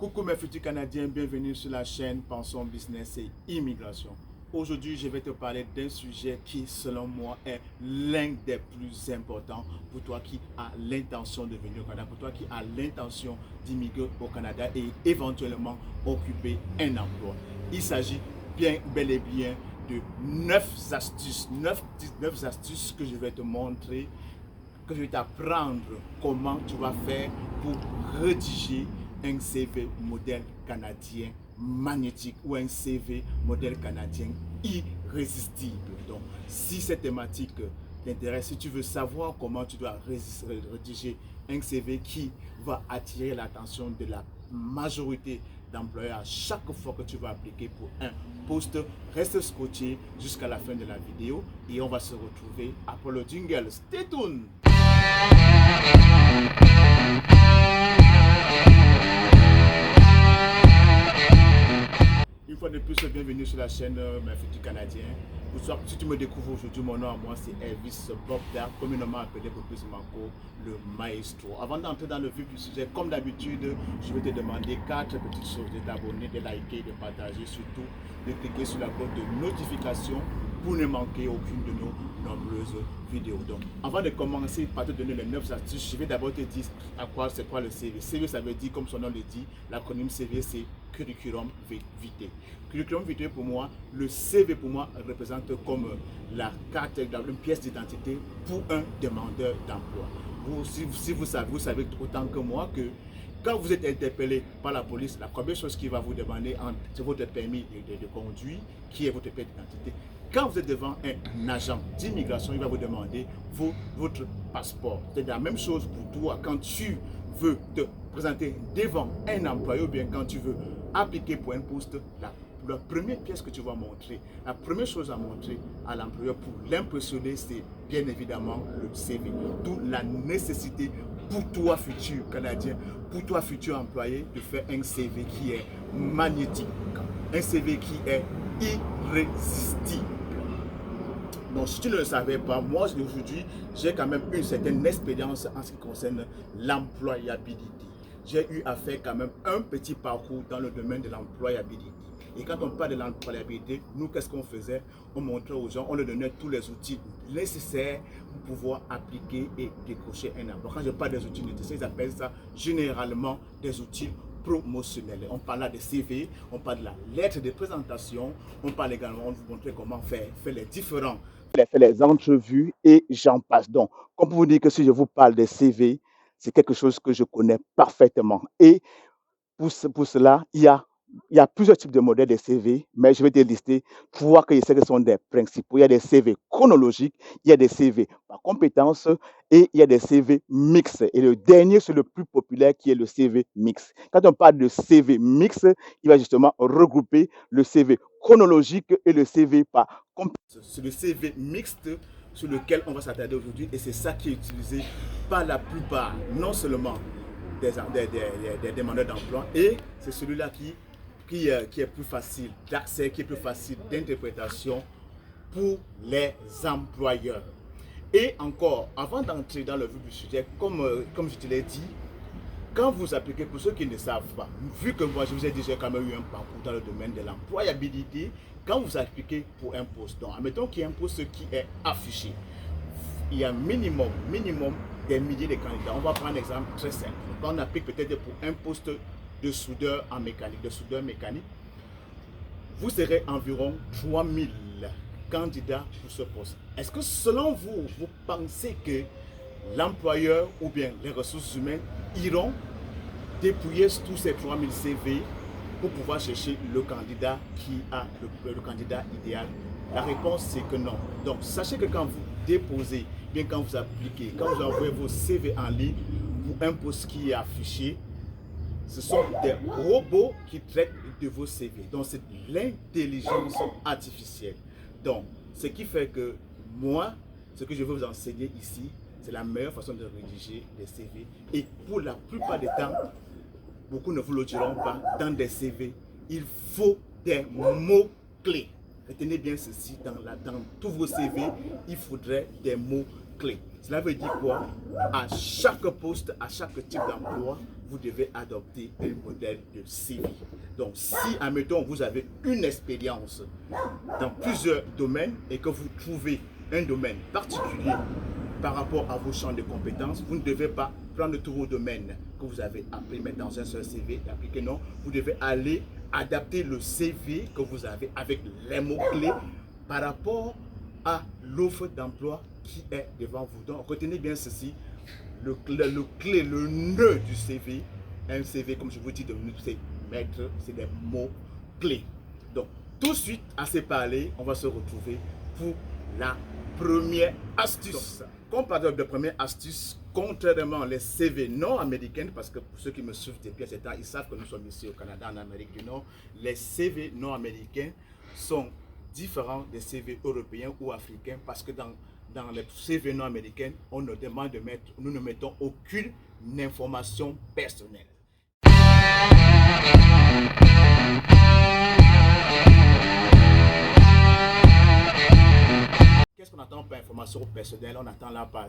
Coucou mes futurs Canadiens, bienvenue sur la chaîne Pensons Business et Immigration. Aujourd'hui, je vais te parler d'un sujet qui, selon moi, est l'un des plus importants pour toi qui as l'intention de venir au Canada, pour toi qui as l'intention d'immigrer au Canada et éventuellement occuper un emploi. Il s'agit bien, bel et bien de 9 astuces que je vais te montrer, que je vais t'apprendre comment tu vas faire pour rédiger un CV modèle canadien magnétique ou un CV modèle canadien irrésistible. Donc, si cette thématique t'intéresse, si tu veux savoir comment tu dois rédiger un CV qui va attirer l'attention de la majorité d'employeurs à chaque fois que tu vas appliquer pour un poste, reste scotché jusqu'à la fin de la vidéo et on va se retrouver après le jingle. Stay tuned! Une fois de plus, bienvenue sur la chaîne Mes Futurs Canadiens. Si tu me découvres aujourd'hui, mon nom à moi c'est Elvis Bobda, communément appelé pour plus Marco, le maestro. Avant d'entrer dans le vif du sujet, comme d'habitude, je vais te demander 4 petites choses: de t'abonner, de liker, de partager, surtout de cliquer sur la cloche de notification pour ne manquer aucune de nos nombreuses vidéos. Donc, avant de commencer par te donner les 9 astuces, je vais d'abord te dire c'est quoi le CV. CV, ça veut dire, comme son nom le dit, l'acronyme CV, c'est Curriculum Vitae. Curriculum Vitae, pour moi, le CV pour moi représente comme la carte, une pièce d'identité pour un demandeur d'emploi. Si vous savez autant que moi que quand vous êtes interpellé par la police, la première chose qu'il va vous demander, c'est votre permis de conduire, qui est votre pièce d'identité. Quand vous êtes devant un agent d'immigration, il va vous demander votre passeport. C'est la même chose pour toi quand tu veux te présenter devant un employeur ou bien quand tu veux appliquer pour un poste. La première pièce que tu vas montrer, la première chose à montrer à l'employeur pour l'impressionner, c'est bien évidemment le CV. D'où la nécessité pour toi futur Canadien, pour toi futur employé, de faire un CV qui est magnétique, un CV qui est irrésistible. Donc, si tu ne le savais pas, moi aujourd'hui, j'ai quand même une certaine expérience en ce qui concerne l'employabilité. J'ai eu à faire quand même un petit parcours dans le domaine de l'employabilité. Et quand on parle de l'employabilité, nous, qu'est-ce qu'on faisait? On montrait aux gens, on leur donnait tous les outils nécessaires pour pouvoir appliquer et décrocher un emploi. Quand je parle des outils nécessaires, ils appellent ça généralement des outils promotionnels. On parle là de CV, on parle de la lettre de présentation, on parle également, on vous montrer comment faire les différents, faire les entrevues et j'en passe. Donc, comme pour vous dire que si je vous parle des CV, c'est quelque chose que je connais parfaitement. Et pour cela, il y a plusieurs types de modèles de CV, mais je vais te lister 3 que je sais que sont des principaux. Il y a des CV chronologiques, il y a des CV par compétences et il y a des CV mixtes. Et le dernier, c'est le plus populaire qui est le CV mixte. Quand on parle de CV mixte, il va justement regrouper le CV chronologique et le CV par compétence. C'est le CV mixte sur lequel on va s'attarder aujourd'hui et c'est ça qui est utilisé par la plupart, non seulement des demandeurs d'emploi, et c'est celui-là qui est plus facile d'accès, qui est plus facile d'interprétation pour les employeurs. Et encore, avant d'entrer dans le vif du sujet, comme je te l'ai dit, quand vous appliquez, pour ceux qui ne savent pas, vu que moi je vous ai dit j'ai quand même eu un parcours dans le domaine de l'employabilité, quand vous appliquez pour un poste, donc admettons qu'il y a un poste qui est affiché, il y a minimum des milliers de candidats. On va prendre un exemple très simple. On applique peut-être pour un poste de soudeur en mécanique, vous serez environ 3000 candidats pour ce poste. Est-ce que selon vous, vous pensez que l'employeur ou bien les ressources humaines iront dépouiller tous ces 3000 CV pour pouvoir chercher le candidat qui a le candidat idéal? La réponse c'est que non. Donc sachez que quand vous déposez, bien quand vous appliquez, quand vous envoyez vos CV en ligne pour un poste qui est affiché, ce sont des robots qui traitent de vos CV. Donc c'est l'intelligence artificielle. Donc ce qui fait que moi, ce que je veux vous enseigner ici, c'est la meilleure façon de rédiger des CV. Et pour la plupart des temps, beaucoup ne vous le diront pas, dans des CV, il faut des mots-clés. Retenez bien ceci, dans tous vos CV, il faudrait des mots-clés. Cela veut dire quoi? À chaque poste, à chaque type d'emploi, vous devez adopter un modèle de CV. Donc, si, admettons, vous avez une expérience dans plusieurs domaines et que vous trouvez un domaine particulier par rapport à vos champs de compétences, vous ne devez pas prendre tous vos domaines que vous avez appris, mettre dans un seul CV, appliquer, non. Vous devez aller adapter le CV que vous avez avec les mots-clés par rapport à l'offre d'emploi qui est devant vous. Donc, retenez bien ceci, le nœud du CV, un CV, comme je vous dis, c'est mettre, c'est des mots-clés. Donc, tout de suite, assez parlé, on va se retrouver pour la première astuce. Comme par exemple, la première astuce, contrairement les CV non américains, parce que pour ceux qui me suivent depuis ce temps, ils savent que nous sommes ici au Canada, en Amérique du Nord, les CV non américains sont différents des CV européens ou africains, parce que dans les CV non américains, on nous demande de mettre, nous ne mettons aucune information personnelle. Qu'est-ce qu'on attend par information personnelle? On attend là par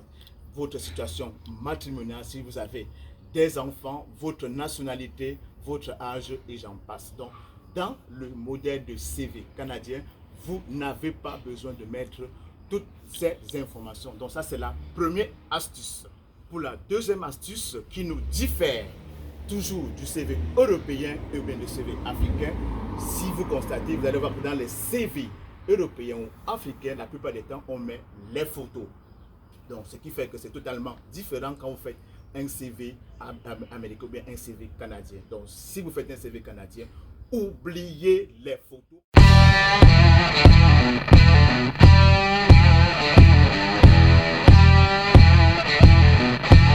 votre situation matrimoniale, si vous avez des enfants, votre nationalité, votre âge et j'en passe. Donc, dans le modèle de CV canadien, vous n'avez pas besoin de mettre toutes ces informations. Donc ça, c'est la première astuce. Pour la deuxième astuce qui nous diffère toujours du CV européen et bien du CV africain, si vous constatez, vous allez voir que dans les CV européens ou africains, la plupart des temps, on met les photos. Donc, ce qui fait que c'est totalement différent quand vous faites un CV américain ou bien un CV canadien. Donc, si vous faites un CV canadien, oubliez les photos.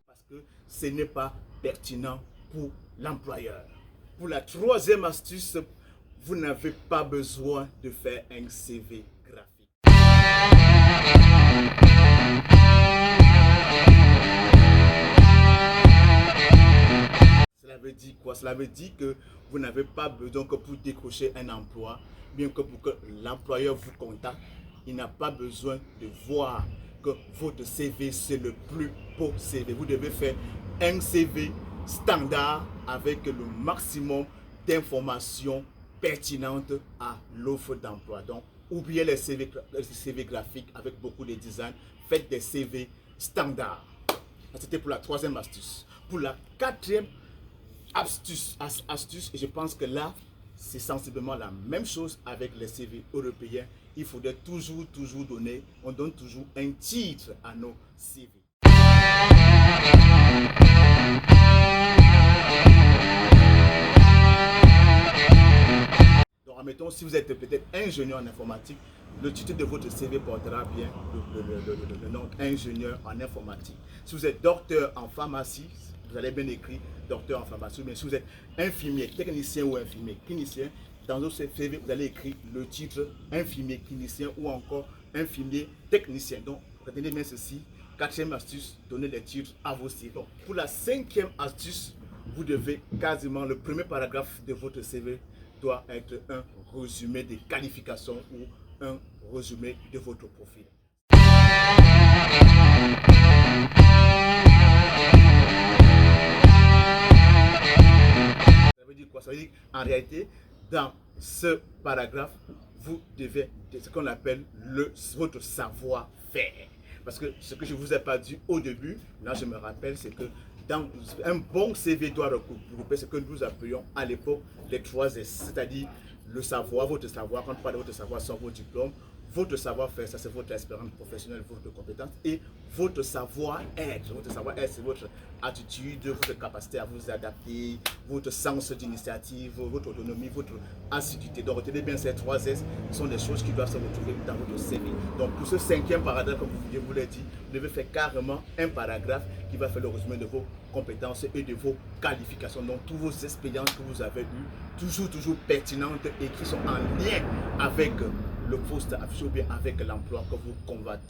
Parce que ce n'est pas pertinent pour l'employeur. Pour la troisième astuce, vous n'avez pas besoin de faire un CV graphique. Cela veut dire quoi? Cela veut dire que vous n'avez pas besoin que pour décrocher un emploi, bien que pour que l'employeur vous contacte, il n'a pas besoin de voir que votre CV c'est le plus beau CV. Vous devez faire un CV standard avec le maximum d'informations pertinentes à l'offre d'emploi. Donc, oubliez les CV graphiques avec beaucoup de design. Faites des CV standards. C'était pour la troisième astuce. Pour la quatrième astuce, et je pense que là, c'est sensiblement la même chose avec les CV européens. Il faudrait toujours donner, on donne toujours un titre à nos CV. Donc, admettons, si vous êtes peut-être ingénieur en informatique, le titre de votre CV portera bien le nom ingénieur en informatique. Si vous êtes docteur en pharmacie, vous allez bien écrire docteur en pharmacie. Mais si vous êtes infirmier, technicien ou infirmier, clinicien, dans votre CV, vous allez écrire le titre infirmier, clinicien ou encore infirmier, technicien. Donc, retenez bien ceci. Quatrième astuce, donnez des titres à vos CV. Donc, pour la cinquième astuce, vous devez quasiment, le premier paragraphe de votre CV doit être un résumé des qualifications ou un résumé de votre profil. Ça veut dire quoi? Ça veut dire qu'en réalité, dans ce paragraphe, vous devez, ce qu'on appelle votre savoir-faire. Parce que ce que je ne vous ai pas dit au début, là je me rappelle, c'est que dans un bon CV doit regrouper ce que nous appelions à l'époque les 3 S, c'est-à-dire le savoir, votre savoir, quand on parle de votre savoir sans vos diplômes, votre savoir-faire, ça c'est votre expérience professionnelle, votre compétence, et votre savoir-être. Votre savoir-être, c'est votre attitude, votre capacité à vous adapter, votre sens d'initiative, votre autonomie, votre assiduité. Donc retenez bien ces 3 S sont des choses qui doivent se retrouver dans votre CV. Donc pour ce 5e paragraphe, comme je vous l'ai dit, vous devez faire carrément un paragraphe qui va faire le résumé de vos compétences et de vos qualifications. Donc toutes vos expériences que vous avez eues, toujours pertinentes et qui sont en lien avec le poste affiché ou bien avec l'emploi que vous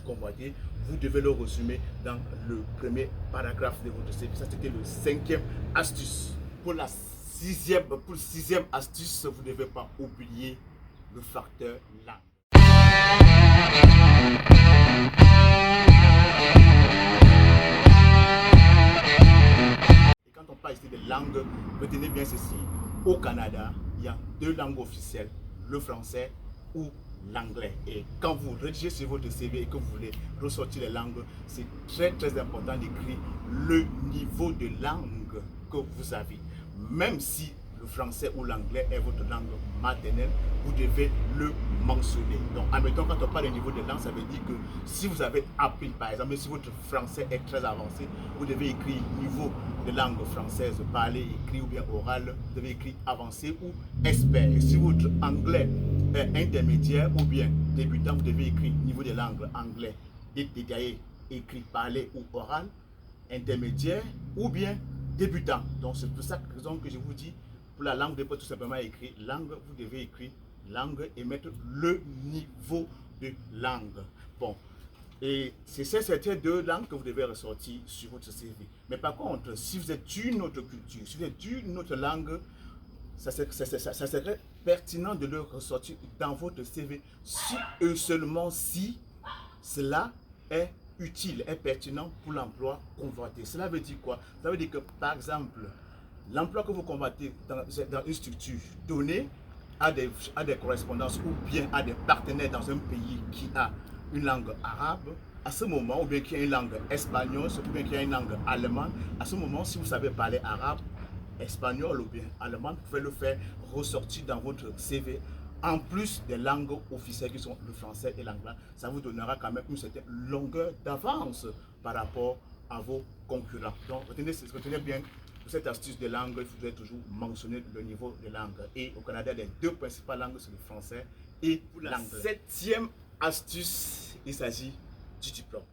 convoitez, vous devez le résumer dans le premier paragraphe de votre CV. Ça, c'était le 5e astuce. Pour la 6e astuce, vous ne devez pas oublier le facteur langue. Et quand on parle pas citer des langues. Retenez bien ceci. Au Canada, il y a 2 langues officielles, le français ou l'anglais. Et quand vous rédigez sur votre CV et que vous voulez ressortir les langues, c'est très important d'écrire le niveau de langue que vous avez. Même si le français ou l'anglais est votre langue maternelle, vous devez le mentionner. Donc, admettons, quand on parle de niveau de langue, ça veut dire que si vous avez appris, par exemple, si votre français est très avancé, vous devez écrire niveau de langue française, parler, écrit ou bien oral, vous devez écrire avancé ou expert. Et si votre anglais est intermédiaire ou bien débutant, vous devez écrire niveau de langue anglais détaillé, écrit, parler ou oral, intermédiaire ou bien débutant. Donc, c'est pour ça que je vous dis, pour la langue, vous devez tout simplement écrire langue, vous devez écrire langue et mettre le niveau de langue. Bon, et c'est ces 2 langues que vous devez ressortir sur votre CV. Mais par contre, si vous êtes d'une autre culture, si vous êtes d'une autre langue, ça serait pertinent de le ressortir dans votre CV si et seulement si cela est utile, est pertinent pour l'emploi convoité. Cela veut dire quoi? Ça veut dire que, par exemple, l'emploi que vous convoitez dans une structure donnée a des correspondances ou bien à des partenaires dans un pays qui a une langue arabe, à ce moment, ou bien qui a une langue espagnole, ou bien qui a une langue allemande, à ce moment, si vous savez parler arabe, espagnol ou bien allemand, vous pouvez le faire ressortir dans votre CV en plus des langues officielles qui sont le français et l'anglais. Ça vous donnera quand même une certaine longueur d'avance par rapport à vos concurrents. Donc retenez bien, pour cette astuce de langue, il faudrait toujours mentionner le niveau de langue. Et au Canada, les 2 principales langues sont le français et l'anglais. 7e astuce, il s'agit du diplôme.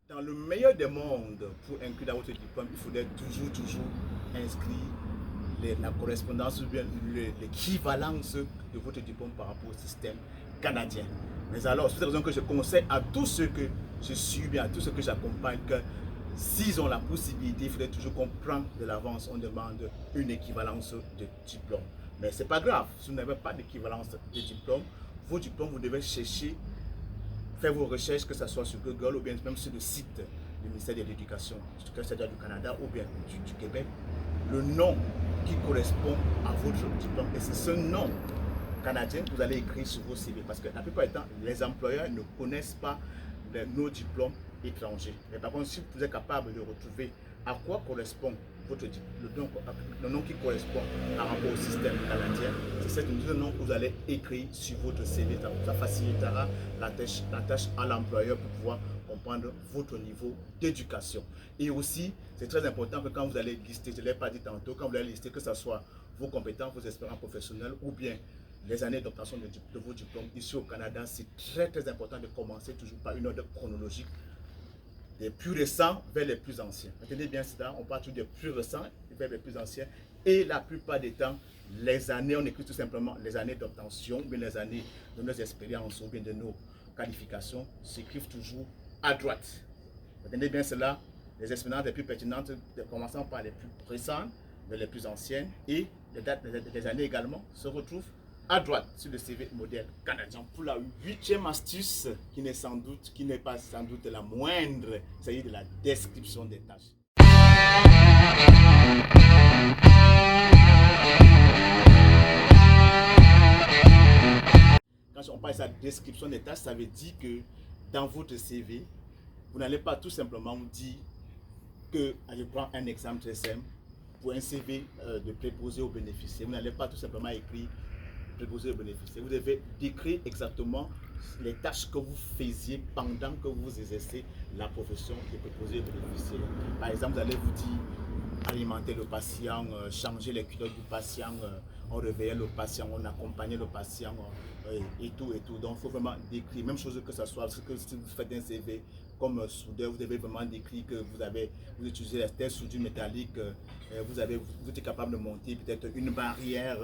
Dans le meilleur des mondes, pour inclure dans votre diplôme, il faudrait toujours inscrire la correspondance ou bien l'équivalence de votre diplôme par rapport au système canadien. Mais alors, c'est pour cette raison que je conseille à tous ceux que je suis, bien à tous ceux que j'accompagne, que s'ils ont la possibilité, il faudrait toujours qu'on prenne de l'avance, on demande une équivalence de diplôme. Mais c'est pas grave, si vous n'avez pas d'équivalence de diplôme, vos diplômes, vous devez chercher, faire vos recherches, que ce soit sur Google ou bien même sur le site du ministère de l'Éducation, c'est-à-dire du Canada ou bien du Québec, le nom qui correspond à votre diplôme. Et c'est ce nom canadien que vous allez écrire sur vos CV. Parce que la plupart du temps, les employeurs ne connaissent pas nos diplômes étrangers. Mais par contre, si vous êtes capable de retrouver à quoi correspond le nom qui correspond par rapport au système canadien, c'est ce nom que vous allez écrire sur votre CV. Ça facilitera la tâche à l'employeur pour pouvoir comprendre votre niveau d'éducation. Et aussi, c'est très important que quand vous allez lister, je ne l'ai pas dit tantôt, quand vous allez lister, que ce soit vos compétences, vos expériences professionnelles ou bien les années d'obtention de vos diplômes ici au Canada, c'est très important de commencer toujours par une ordre chronologique des plus récents vers les plus anciens. Retenez bien cela, on part toujours des plus récents vers les plus anciens et la plupart des temps, les années, on écrit tout simplement les années d'obtention, ou bien les années de nos expériences ou bien de nos qualifications s'écrivent toujours à droite. Retenez bien cela, les expériences les plus pertinentes, commençant par les plus récentes vers les plus anciennes et les dates des années également se retrouvent à droite sur le CV modèle canadien. Pour la 8e astuce, qui n'est pas sans doute la moindre, il s'agit de la description des tâches. Quand on parle de sa description des tâches, ça veut dire que dans votre CV, vous n'allez pas tout simplement dire que, je prends un exemple très simple, pour un CV de préposé aux bénéficiaires, vous n'allez pas tout simplement écrire préposé aux bénéficiaires. Vous devez décrire exactement les tâches que vous faisiez pendant que vous exercez la profession de préposé aux bénéficiaires. Par exemple, vous allez vous dire alimenter le patient, changer les culottes du patient, on réveillait le patient, on accompagnait le patient et tout. Donc il faut vraiment décrire, même chose que ce soit, que si vous faites un CV comme soudeur, vous devez vraiment décrire que vous utilisez telle soudure métallique, vous êtes capable de monter peut-être une barrière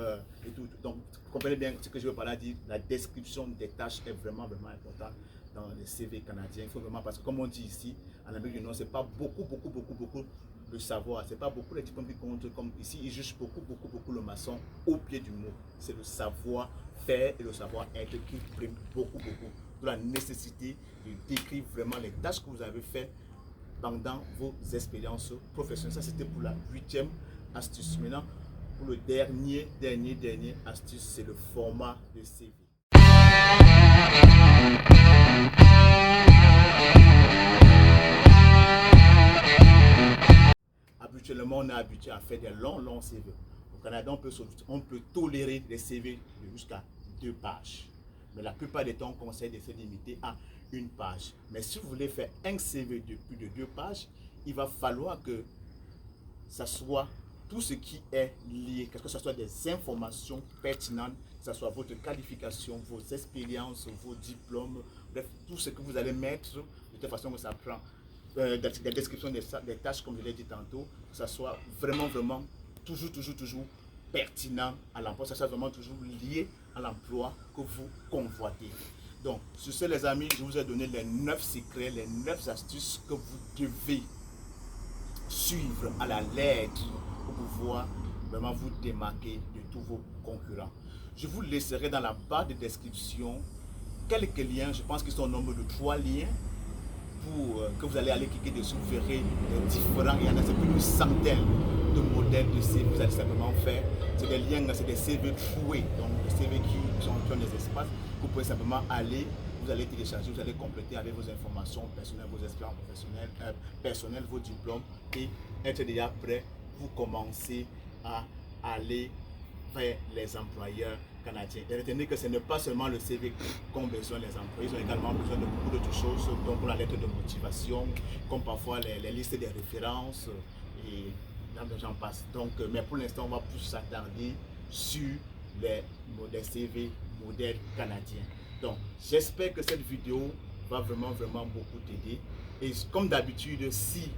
et tout. Donc vous comprenez bien ce que je veux par là dire, la description des tâches est vraiment importante dans les CV canadiens. Il faut vraiment, parce que comme on dit ici, en Amérique du Nord, c'est pas beaucoup le savoir, c'est pas beaucoup les diplômes qui comptent, comme ici, ils jugent beaucoup le maçon au pied du mot. C'est le savoir-faire et le savoir-être qui prime beaucoup. pour la nécessité de décrire vraiment les tâches que vous avez faites pendant vos expériences professionnelles. Ça, c'était pour la 8e astuce. Maintenant, pour le dernier astuce, c'est le format de CV. Habituellement, on est habitué à faire des longs CV. Au Canada, on peut tolérer des CV de jusqu'à 2 pages. Mais la plupart des temps, on conseille de se limiter à 1 page. Mais si vous voulez faire un CV de plus de 2 pages, il va falloir que ça soit tout ce qui est lié, que ce soit des informations pertinentes, que ce soit votre qualification, vos expériences, vos diplômes, bref, tout ce que vous allez mettre, de telle façon que ça prend la description des tâches, comme je l'ai dit tantôt, que ça soit vraiment toujours pertinent à l'emploi, que ça soit vraiment toujours lié à l'emploi que vous convoitez. Donc, sur ce les amis, je vous ai donné les 9 secrets, les 9 astuces que vous devez suivre à la lettre pour pouvoir vraiment vous démarquer de tous vos concurrents. Je vous laisserai dans la barre de description quelques liens, je pense qu'ils sont au nombre de 3 liens pour que vous allez aller cliquer dessus, vous verrez les différents, il y en a plus d'une centaine de modèles de CV, vous allez simplement faire, c'est des liens, c'est des CV troués, donc des CV qui ont des espaces, vous pouvez simplement aller, vous allez télécharger, vous allez compléter avec vos informations personnelles, vos expériences personnelles, vos diplômes et être déjà prêt pour commencer à aller vers les employeurs canadiens. Et retenez que ce n'est pas seulement le CV qu'ont besoin les employés, ils ont également besoin de beaucoup d'autres choses, donc la lettre de motivation, comme parfois les listes des références et j'en passe. Donc, mais pour l'instant, on va plus s'attarder sur les CV modèles canadiens. Donc, j'espère que cette vidéo va vraiment beaucoup t'aider. Et comme d'habitude, si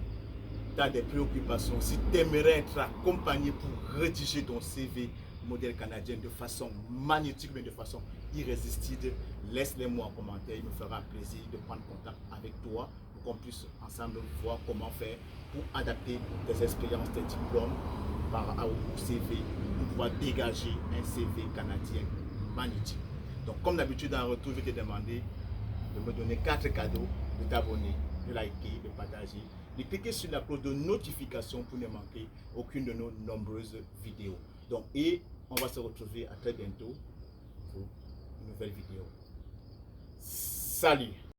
tu as des préoccupations, si tu aimerais être accompagné pour rédiger ton CV modèle canadien de façon magnétique, mais de façon irrésistible, laisse-les-moi en commentaire. Il me fera plaisir de prendre contact avec toi pour qu'on puisse ensemble voir comment faire pour adapter tes expériences, tes diplômes au CV, pour pouvoir dégager un CV canadien magnétique. Donc, comme d'habitude, en retour, je vais te demander de me donner 4 cadeaux, de t'abonner, de liker, de partager, de cliquer sur la cloche de notification pour ne manquer aucune de nos nombreuses vidéos. Donc, et on va se retrouver à très bientôt pour une nouvelle vidéo. Salut!